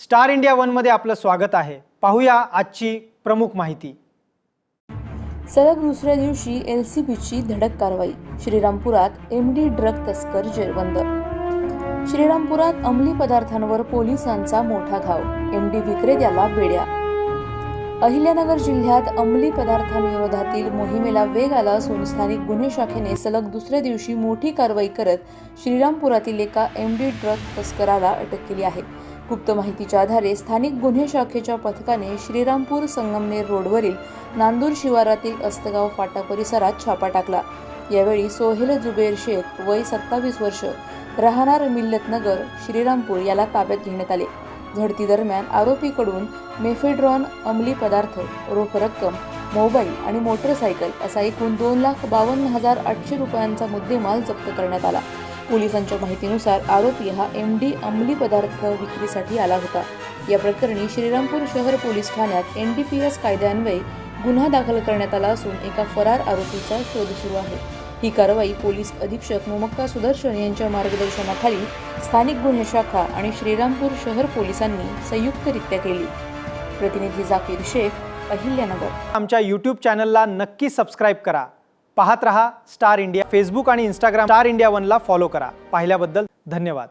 Star India one मध्ये आपलं स्वागत आहे। पाहूया आजची प्रमुख माहिती। सलग दुसऱ्या दिवशी एलसीबीची धडक कारवाई। श्रीरामपुरात एमडी ड्रग तस्कर जेरबंद। श्रीरामपुरात अंमली पदार्थांवर पोलिसांचा मोठा घाव, एमडी विक्रेत्याला बेड्या। अहिल्यानगर जिल्ह्यात अंमली पदार्थांविरोधातील मोहिमेला वेग आला असून स्थानिक गुन्हे शाखेने सलग दुसऱ्या दिवशी मोठी कारवाई करत श्रीरामपुरातील एका एमडी ड्रग तस्कराला अटक केली आहे। गुप्त माहितीच्या आधारे स्थानिक गुन्हे शाखेच्या पथकाने श्रीरामपूर संगमनेर रोडवरील नांदूर शिवारातील अस्तगाव फाटा परिसरात छापा टाकला। यावेळी सोहेल जुबेर शेख वय 27 वर्ष राहणार मिल्लतनगर श्रीरामपूर याला ताब्यात घेण्यात आले। झडती दरम्यान आरोपीकडून मेफेड्रॉन, अंमली पदार्थ, रोख रक्कम, मोबाईल आणि मोटरसायकल असा एकूण 2,52,800 रुपयांचा मुद्देमाल जप्त करण्यात आला। पोलिसांच्या माहितीनुसार आरोपी हा एमडी अंमली पदार्थ विक्रीसाठी आला होता। या प्रकरणी श्रीरामपूर शहर पोलीस ठाण्यात एनडीपीएस कायद्यान्वये गुन्हा दाखल करण्यात आला असून एका फरार आरोपीचा शोध सुरू आहे। ही कारवाई पोलीस अधीक्षक मुमक्का सुदर्शन यांच्या मार्गदर्शनाखाली स्थानिक गुन्हे शाखा आणि श्रीरामपूर शहर पोलिसांनी संयुक्तरित्या केली। प्रतिनिधी जाकीर शेख, अहिल्यानगर। आमच्या यूट्यूब चॅनलला नक्की सबस्क्राइब करा। पाहत रहा स्टार इंडिया। फेसबुक आणि इंस्टाग्राम स्टार इंडिया वनला फॉलो करा। पाहिल्याबद्दल धन्यवाद।